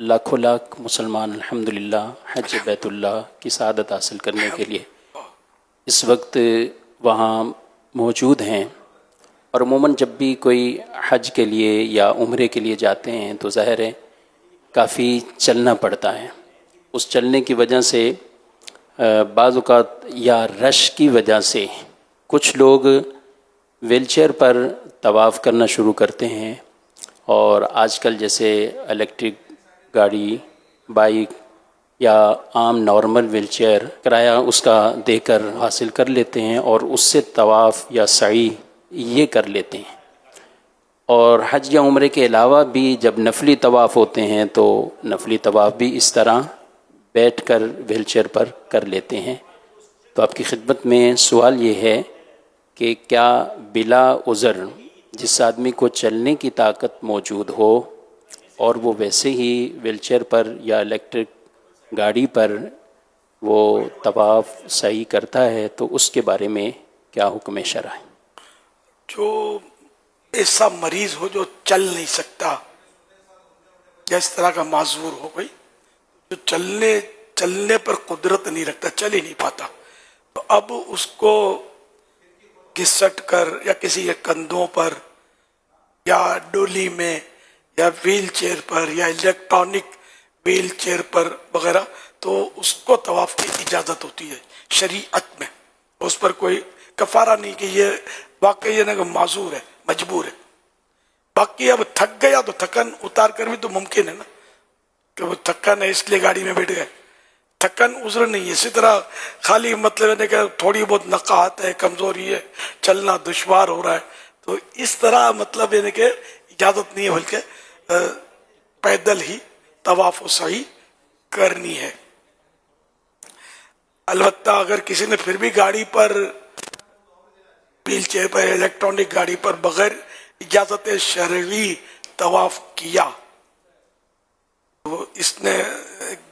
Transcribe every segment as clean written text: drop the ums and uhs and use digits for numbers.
لاکھوں لاکھ مسلمان الحمدللہ حج بیت اللہ کی سعادت حاصل کرنے کے لیے اس وقت وہاں موجود ہیں، اور عموماً جب بھی کوئی حج کے لیے یا عمرے کے لیے جاتے ہیں تو ظاہر ہے کافی چلنا پڑتا ہے۔ اس چلنے کی وجہ سے بعض اوقات یا رش کی وجہ سے کچھ لوگ ویل چیئر پر طواف کرنا شروع کرتے ہیں، اور آج کل جیسے الیکٹرک گاڑی، بائک یا عام نارمل ویل چیئر کرایہ اس کا دے کر حاصل کر لیتے ہیں اور اس سے طواف یا سعی یہ کر لیتے ہیں۔ اور حج یا عمرے کے علاوہ بھی جب نفلی طواف ہوتے ہیں تو نفلی طواف بھی اس طرح بیٹھ کر ویل چیئر پر کر لیتے ہیں۔ تو آپ کی خدمت میں سوال یہ ہے کہ کیا بلا عذر جس آدمی کو چلنے کی طاقت موجود ہو اور وہ ویسے ہی ویل چیئر پر یا الیکٹرک گاڑی پر وہ طواف سعی کرتا ہے تو اس کے بارے میں کیا حکم شرع ہے؟ جو ایسا مریض ہو جو چل نہیں سکتا یا اس طرح کا معذور ہو گئی، جو چلنے پر قدرت نہیں رکھتا، چل ہی نہیں پاتا، تو اب اس کو گھسٹ کر یا کسی کے کندھوں پر یا ڈولی میں یا ویل چیئر پر یا الیکٹرانک ویل چیئر پر وغیرہ، تو اس کو طواف کی اجازت ہوتی ہے شریعت میں۔ اس پر کوئی کفارہ نہیں کہ یہ واقعی یہ کہ معذور ہے، مجبور ہے۔ باقی اب تھک گیا تو تھکن اتار کر بھی تو ممکن ہے نا کہ وہ تھکن ہے اس لیے گاڑی میں بیٹھ گئے، تھکن عذر نہیں ہے۔ اسی طرح خالی مطلب ہے کہ تھوڑی بہت نقاہت ہے، کمزوری ہے، چلنا دشوار ہو رہا ہے، تو اس طرح مطلب ہے کہ اجازت نہیں ہے، بلکہ پیدل ہی طواف و سعی کرنی ہے۔ البتہ اگر کسی نے پھر بھی گاڑی پر ویل چیئر پر الیکٹرانک گاڑی پر بغیر اجازت شرعی طواف کیا تو اس نے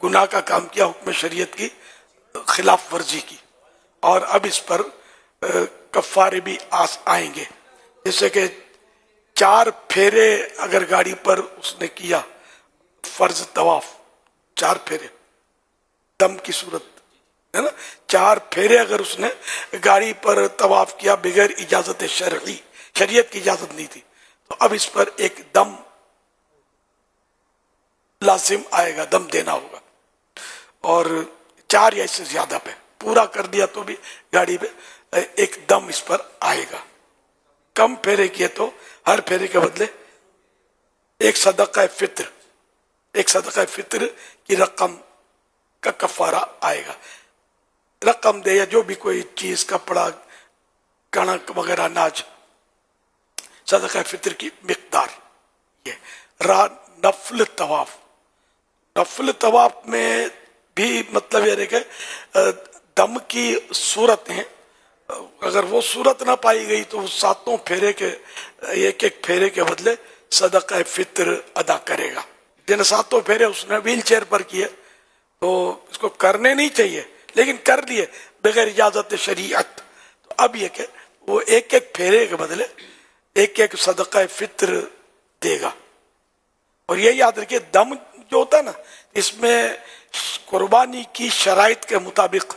گناہ کا کام کیا، حکم شریعت کی خلاف ورزی کی، اور اب اس پر کفارے بھی آئیں گے۔ جیسے کہ 4 پھیرے اگر گاڑی پر اس نے کیا، فرض طواف 4 پھیرے دم کی صورت ہے نا، 4 پھیرے اگر اس نے گاڑی پر طواف کیا بغیر اجازت شرعی، شریعت کی اجازت نہیں تھی، تو اب اس پر ایک دم لازم آئے گا، دم دینا ہوگا، اور 4 یا اس سے زیادہ پہ پورا کر دیا تو بھی گاڑی پہ ایک دم اس پر آئے گا۔ کم پھیرے کیے تو ہر پھیرے کے بدلے ایک صدقہ فطر کی رقم کا کفارہ آئے گا۔ رقم دے یا جو بھی کوئی چیز، کپڑا، کنک وغیرہ، اناج، صدقہ فطر کی مقدار یہ۔ نفل طواف، نفل طواف میں بھی مطلب یہ ہے کہ دم کی صورت ہیں، اگر وہ صورت نہ پائی گئی تو 7 پھیرے کے ایک پھیرے کے بدلے صدقہ فطر ادا کرے گا۔ جن 7 پھیرے اس نے ویل چیئر پر کیے تو اس کو کرنے نہیں چاہیے، لیکن کر لیے بغیر اجازت شریعت، تو اب یہ کہ وہ ایک پھیرے کے بدلے ایک صدقہ فطر دے گا۔ اور یہ یاد رکھیے دم جو ہوتا ہے نا، اس میں قربانی کی شرائط کے مطابق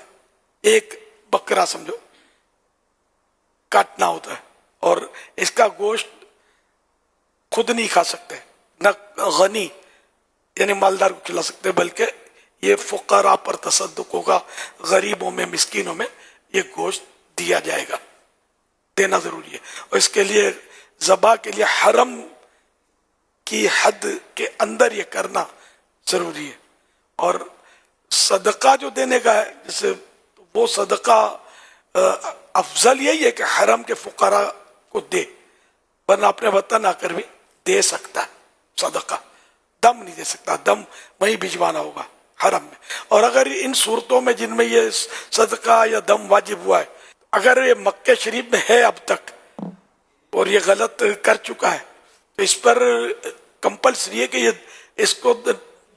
ایک بکرا سمجھو کاٹنا ہوتا ہے، اور اس کا گوشت خود نہیں کھا سکتے، نہ غنی یعنی مالدار کو کھلا سکتے، بلکہ یہ فقراء پر تصدق ہوگا، غریبوں میں، مسکینوں میں یہ گوشت دیا جائے گا، دینا ضروری ہے۔ اور اس کے لیے ذبح کے لیے حرم کی حد کے اندر یہ کرنا ضروری ہے۔ اور صدقہ جو دینے کا ہے، جیسے وہ صدقہ افضل یہی ہے کہ حرم کے فقراء کو دے، ورنہ اپنے وطن آ کر بھی دے سکتا ہے صدقہ، دم نہیں دے سکتا، دم وہیں بھجوانا ہوگا حرم میں۔ اور اگر ان صورتوں میں جن میں یہ صدقہ یا دم واجب ہوا ہے، اگر یہ مکہ شریف میں ہے اب تک اور یہ غلط کر چکا ہے، تو اس پر کمپلسری ہے کہ یہ اس کو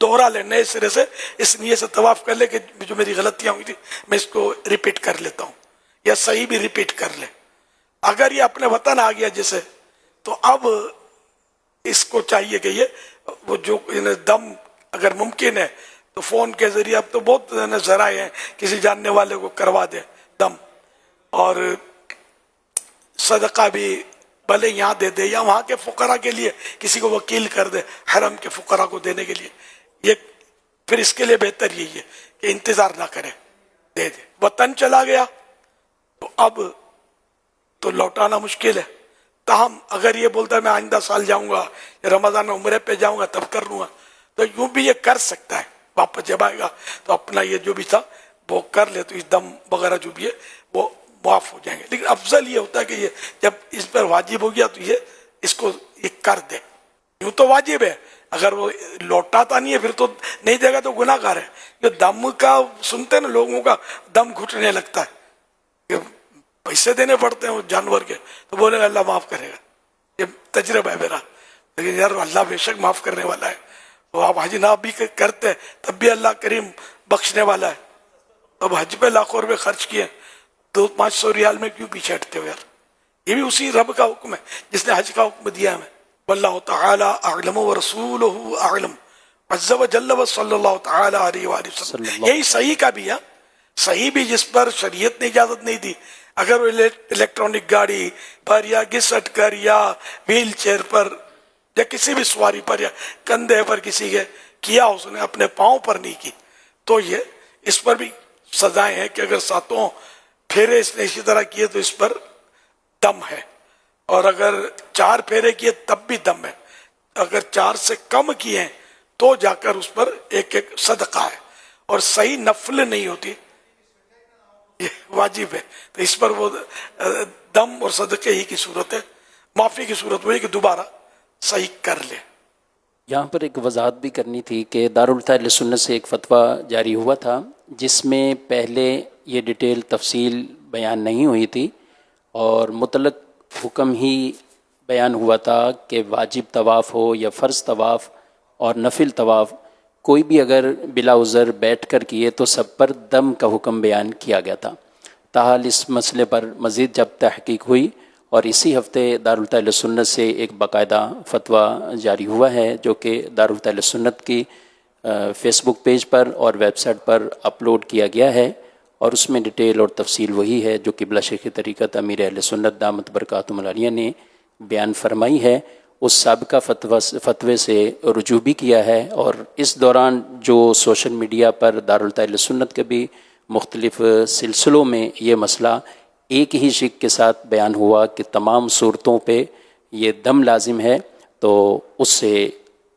دوہرا لے، نئے سرے سے اس نیت سے طواف کر لے کہ جو میری غلطیاں ہوئی تھی میں اس کو ریپیٹ کر لیتا ہوں، یا صحیح بھی ریپیٹ کر لے۔ اگر یہ اپنے وطن آ گیا جیسے، تو اب اس کو چاہیے کہ یہ وہ جو دم اگر ممکن ہے تو فون کے ذریعے، اب تو بہت ذرائع ہیں، کسی جاننے والے کو کروا دے دم، اور صدقہ بھی بھلے یہاں دے دے یا وہاں کے فقراء کے لیے کسی کو وکیل کر دے حرم کے فقراء کو دینے کے لیے، یہ پھر اس کے لیے بہتر یہی ہے کہ انتظار نہ کرے، دے دے۔ وطن چلا گیا تو اب تو لوٹانا مشکل ہے، تاہم اگر یہ بولتا ہے میں آئندہ سال جاؤں گا یا رمضان میں عمرے پہ جاؤں گا تب کر لوں گا، تو یوں بھی یہ کر سکتا ہے، واپس جب آئے گا تو اپنا یہ جو بھی تھا وہ کر لے، تو اس دم وغیرہ جو بھی ہے وہ معاف ہو جائیں گے۔ لیکن افضل یہ ہوتا ہے کہ یہ جب اس پر واجب ہو گیا تو یہ اس کو یہ کر دے، یوں تو واجب ہے، اگر وہ لوٹاتا نہیں ہے پھر تو نہیں دے گا تو گناہ گار ہے۔ یہ دم کا سنتے نا لوگوں کا دم گھٹنے لگتا ہے کہ پیسے دینے پڑتے ہیں وہ جانور کے، تو بولے گا اللہ معاف کرے گا، یہ تجربہ ہے میرا، لیکن یار اللہ بے شک معاف کرنے والا ہے، وہ آپ حج نہ بھی کرتے تب بھی اللہ کریم بخشنے والا ہے۔ اب حج پہ لاکھوں روپے خرچ کیے، 200-500 ریال میں کیوں پیچھے ہٹتے ہو یار؟ یہ بھی اسی رب کا حکم ہے جس نے حج کا حکم دیا ہمیں۔ واللہ تعالی اعلم ورسولہ اعلم عز وجل وصلی اللہ تعالی علیہ وآلہ وسلم۔ یہی صحیح کا بھی ہے، صحیح بھی جس پر شریعت نے اجازت نہیں دی، اگر وہ الیکٹرانک گاڑی پر یا گھسٹ کر یا ویل چیئر پر یا کسی بھی سواری پر یا کندھے پر کسی کے کیا، اس نے اپنے پاؤں پر نہیں کی، تو یہ اس پر بھی سزائیں ہیں کہ اگر 7 پھیرے اس نے اسی طرح کیے تو اس پر دم ہے، اور اگر 4 پھیرے کیے تب بھی دم ہے، اگر 4 سے کم کیے ہیں تو جا کر اس پر ایک صدقہ ہے، اور صحیح نفل نہیں ہوتی، یہ واجب ہے، تو اس پر وہ دم اور صدقے ہی کی صورت ہے، معافی کی صورت وہی کہ دوبارہ صحیح کر لے۔ یہاں پر ایک وضاحت بھی کرنی تھی کہ دارالفتح سنت سے ایک فتویٰ جاری ہوا تھا جس میں پہلے یہ ڈیٹیل تفصیل بیان نہیں ہوئی تھی، اور مطلق حکم ہی بیان ہوا تھا کہ واجب طواف ہو یا فرض طواف اور نفل طواف، کوئی بھی اگر بلا عذر بیٹھ کر کیے تو سب پر دم کا حکم بیان کیا گیا تھا۔ تاحال اس مسئلے پر مزید جب تحقیق ہوئی اور اسی ہفتے دارالفتح سنت سے ایک باقاعدہ فتویٰ جاری ہوا ہے جو کہ دارالفتح سنت کی فیس بک پیج پر اور ویب سائٹ پر اپلوڈ کیا گیا ہے، اور اس میں ڈیٹیل اور تفصیل وہی ہے جو قبلہ شیخ طریقت امیر اہل سنت دامت برکاتہم العالیہ نے بیان فرمائی ہے۔ اس سابقہ فتوے سے رجوع بھی کیا ہے، اور اس دوران جو سوشل میڈیا پر دارالفتح سنت کے بھی مختلف سلسلوں میں یہ مسئلہ ایک ہی شق کے ساتھ بیان ہوا کہ تمام صورتوں پہ یہ دم لازم ہے، تو اس سے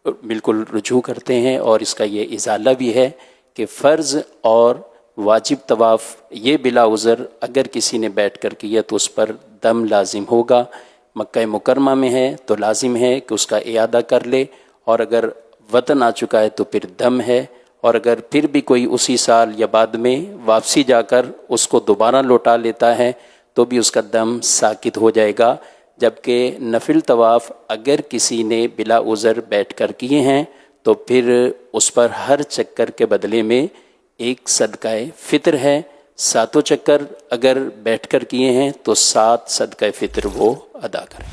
بالکل رجوع کرتے ہیں، اور اس کا یہ ازالہ بھی ہے کہ فرض اور واجب طواف یہ بلا عذر اگر کسی نے بیٹھ کر کیا تو اس پر دم لازم ہوگا۔ مکہ مکرمہ میں ہے تو لازم ہے کہ اس کا اعادہ کر لے، اور اگر وطن آ چکا ہے تو پھر دم ہے، اور اگر پھر بھی کوئی اسی سال یا بعد میں واپسی جا کر اس کو دوبارہ لوٹا لیتا ہے تو بھی اس کا دم ساقط ہو جائے گا۔ جبکہ نفل طواف اگر کسی نے بلا عذر بیٹھ کر کیے ہیں تو پھر اس پر ہر چکر کے بدلے میں ایک صدقہ فطر ہے، 7 چکر اگر بیٹھ کر کیے ہیں تو 7 صدقہ فطر وہ ادا کریں۔